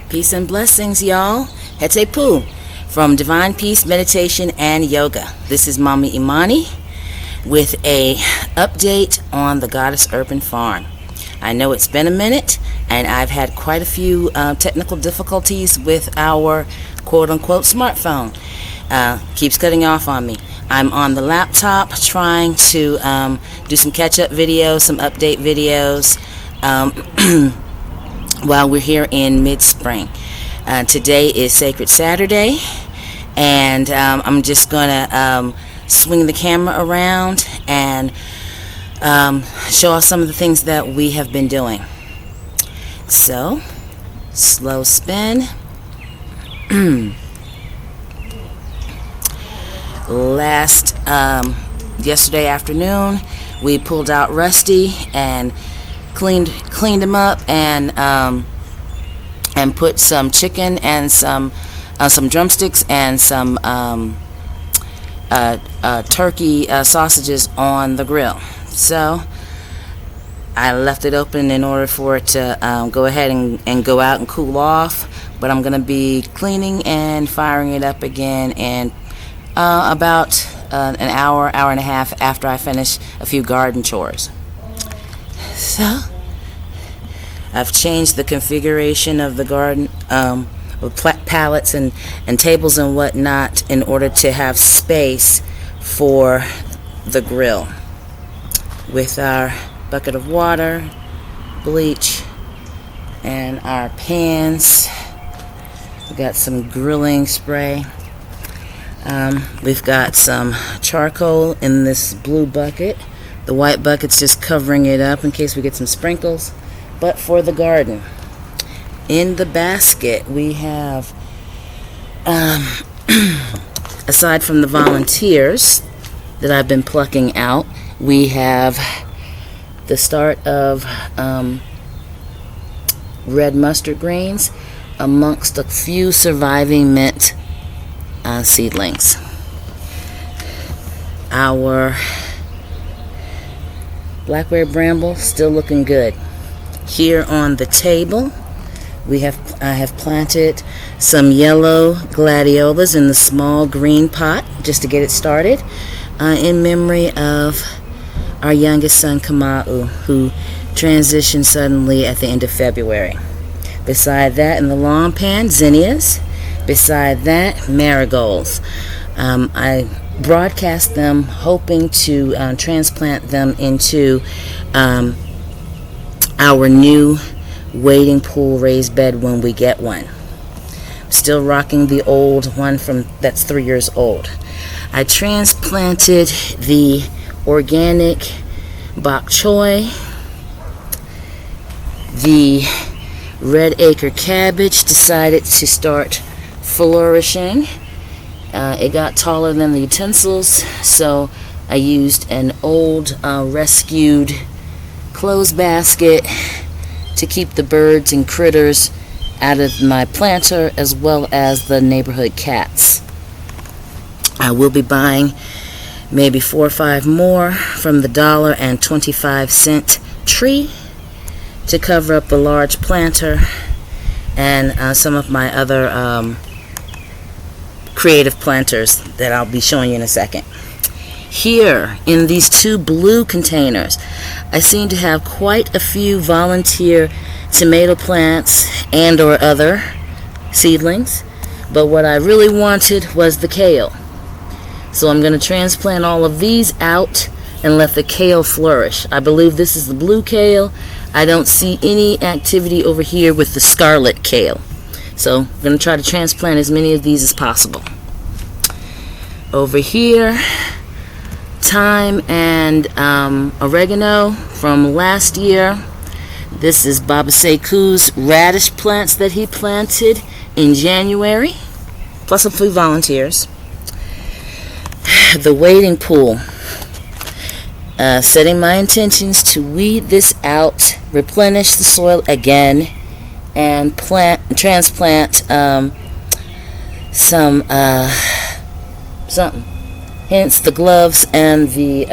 Peace and blessings, y'all. Hete Pu from Divine Peace Meditation and Yoga. This is Mommy Imani with a update on the Goddess Urban Farm. I know it's been a minute, and I've had quite a few technical difficulties with our quote-unquote smartphone. Keeps cutting off on me. I'm on the laptop trying to do some catch-up videos, some update videos, while we're here in mid-spring. Today is Sacred Saturday, and I'm just going to swing the camera around and show off some of the things that we have been doing. So, slow spin. Yesterday afternoon, we pulled out Rusty and cleaned him up and put some chicken and some drumsticks and some turkey sausages on the grill. So I left it open in order for it to go ahead and go out and cool off, but I'm going to be cleaning and firing it up again in about an hour and a half after I finish a few garden chores. So I've changed the configuration of the garden with pallets and tables and whatnot in order to have space for the grill. With our bucket of water, bleach, and our pans. We got some grilling spray. We've got some charcoal in this blue bucket. The white bucket's just covering it up in case we get some sprinkles. But for the garden, in the basket we have, aside from the volunteers that I've been plucking out, we have the start of red mustard greens amongst a few surviving mint seedlings. Our blackberry bramble still looking good. Here on the table, I have planted some yellow gladiolas in the small green pot just to get it started, in memory of our youngest son Kamau, who transitioned suddenly at the end of February. Beside that, in the long pan, zinnias. Beside that, marigolds. I broadcast them hoping to transplant them into our new wading pool raised bed when we get one. Still rocking the old one that's 3 years old. I transplanted the organic bok choy, the red acre cabbage decided to start flourishing. It got taller than the utensils, so I used an old rescued clothes basket to keep the birds and critters out of my planter, as well as the neighborhood cats. I will be buying maybe 4 or 5 more from the $1.25 tree to cover up the large planter and some of my other creative planters that I'll be showing you in a second. Here in these 2 blue containers, I seem to have quite a few volunteer tomato plants and or other seedlings, but what I really wanted was the kale. So I'm going to transplant all of these out and let the kale flourish. I believe this is the blue kale. I don't see any activity over here with the scarlet kale. So I'm going to try to transplant as many of these as possible. Over here, thyme and oregano from last year. This is Baba Seku's radish plants that he planted in January, plus a few volunteers. The wading pool. Setting my intentions to weed this out, replenish the soil again, and transplant something. Hence the gloves and the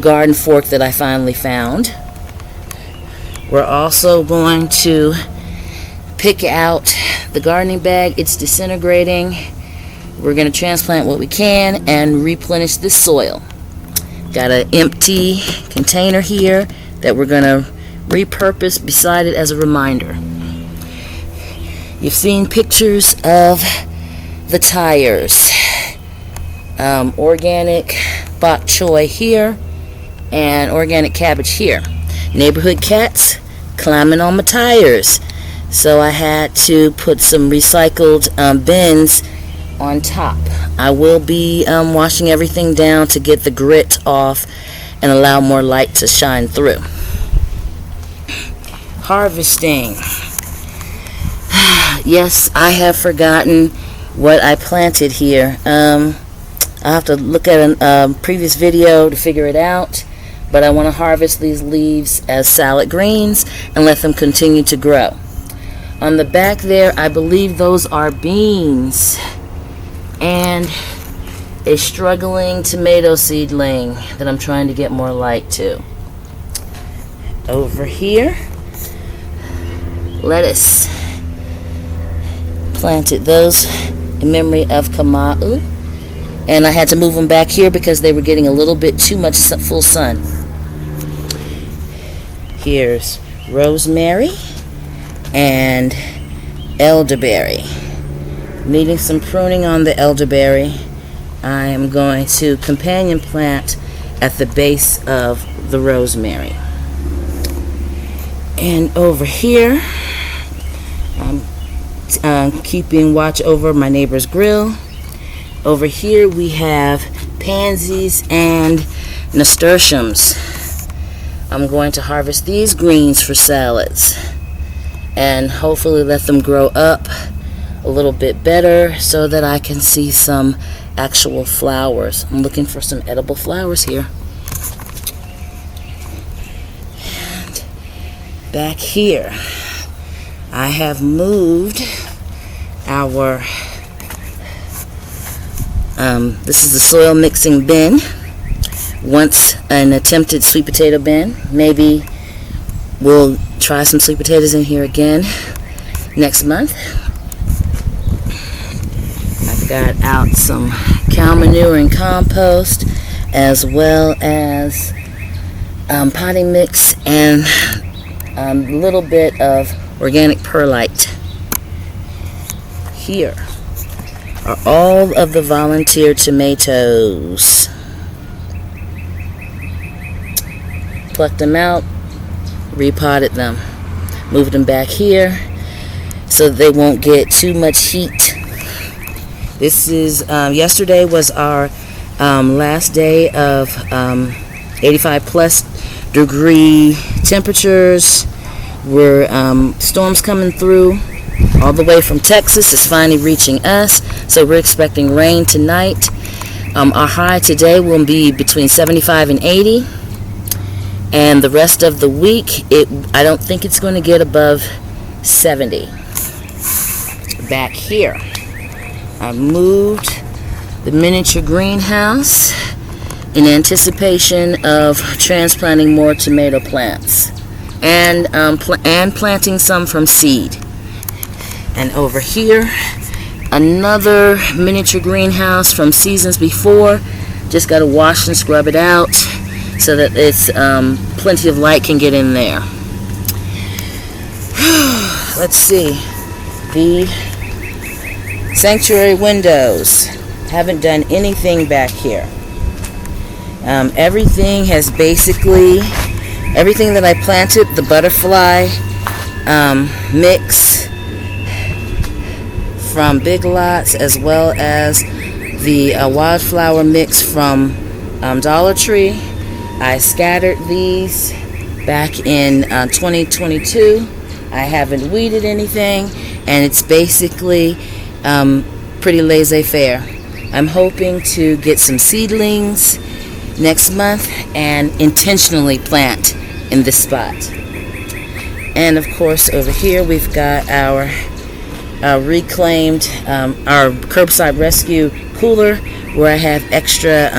garden fork that I finally found. We're also going to pick out the gardening bag. It's disintegrating. We're going to transplant what we can and replenish this soil. Got an empty container here that we're going to repurpose beside it as a reminder. You've seen pictures of the tires. Organic bok choy here and organic cabbage here. Neighborhood cats climbing on my tires. So I had to put some recycled bins on top. I will be washing everything down to get the grit off and allow more light to shine through. Harvesting. Yes, I have forgotten what I planted here. I'll have to look at a previous video to figure it out, but I want to harvest these leaves as salad greens and let them continue to grow. On the back there, I believe those are beans and a struggling tomato seedling that I'm trying to get more light to. Over here, lettuce. Planted those in memory of Kamau, and I had to move them back here because they were getting a little bit too much full sun. Here's rosemary and elderberry. Needing some pruning on the elderberry. I am going to companion plant at the base of the rosemary. And over here, I'm keeping watch over my neighbor's grill. Over here we have pansies and nasturtiums. I'm going to harvest these greens for salads and hopefully let them grow up a little bit better so that I can see some actual flowers. I'm looking for some edible flowers here. And back here, I have moved our, this is the soil mixing bin. Once an attempted sweet potato bin. Maybe we'll try some sweet potatoes in here again next month. I've got out some cow manure and compost, as well as potting mix and a little bit of organic perlite. Here are all of the volunteer tomatoes. Plucked them out, repotted them, moved them back here so that they won't get too much heat. This is, yesterday was our last day of 85 plus degree temperatures. We're storms coming through all the way from Texas. It's finally reaching us, so we're expecting rain tonight. Our high today will be between 75 and 80. And the rest of the week, I don't think it's going to get above 70. Back here, I moved the miniature greenhouse in anticipation of transplanting more tomato plants and planting some from seed. And over here, another miniature greenhouse from seasons before. Just got to wash and scrub it out so that it's plenty of light can get in there. Let's see. The sanctuary windows. Haven't done anything back here. Everything has basically, everything that I planted, the butterfly mix from Big Lots, as well as the wildflower mix from Dollar Tree. I scattered these back in 2022. I haven't weeded anything, and it's basically pretty laissez-faire. I'm hoping to get some seedlings next month and intentionally plant in this spot. And of course, over here we've got our reclaimed, our curbside rescue cooler, where I have extra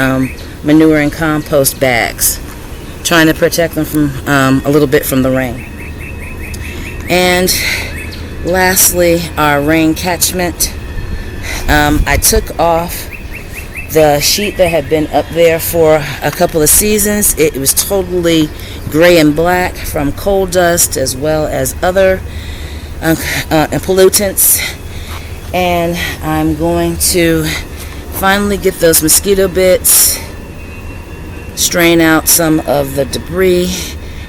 manure and compost bags, trying to protect them from a little bit from the rain. And Lastly, our rain catchment. I took off the sheet that had been up there for a couple of seasons. It was totally gray and black from coal dust as well as other pollutants. And I'm going to finally get those mosquito bits, strain out some of the debris,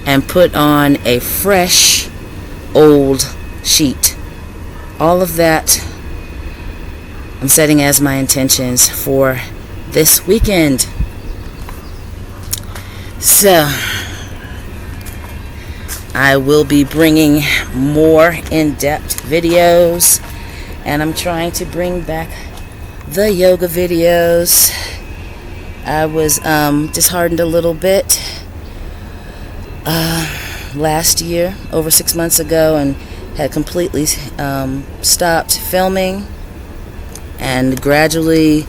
and put on a fresh old sheet. All of that I'm setting as my intentions for this weekend. So I will be bringing more in-depth videos, and I'm trying to bring back the yoga videos. I was disheartened a little bit last year, over 6 months ago, and had completely stopped filming, and gradually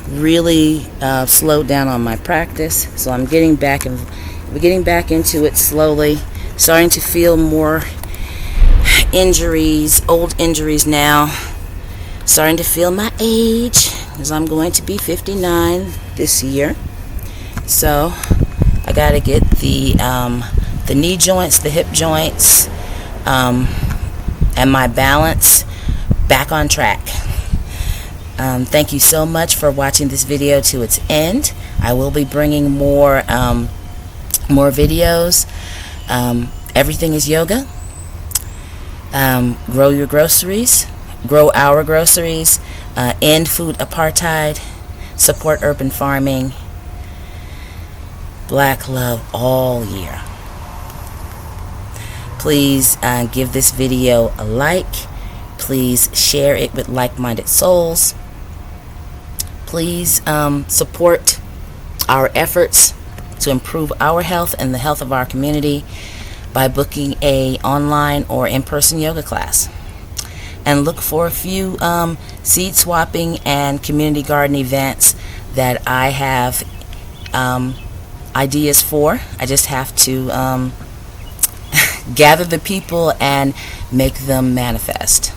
really slowed down on my practice. So I'm getting back into it slowly, starting to feel more injuries, old injuries now, starting to feel my age, because I'm going to be 59 this year. So I got to get the knee joints, the hip joints, and my balance back on track. Thank you so much for watching this video to its end. I will be bringing more videos. Everything is yoga. Grow your groceries. Grow our groceries. End food apartheid. Support urban farming. Black love all year. Please give this video a like. Please share it with like-minded souls. Please support our efforts to improve our health and the health of our community by booking a online or in-person yoga class. And look for a few seed swapping and community garden events that I have ideas for. I just have to gather the people and make them manifest.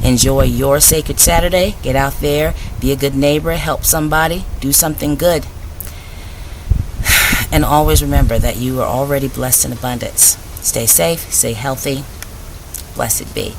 Enjoy your sacred Saturday. Get out there, be a good neighbor, help somebody, do something good. And always remember that you are already blessed in abundance. Stay safe, stay healthy. Blessed be.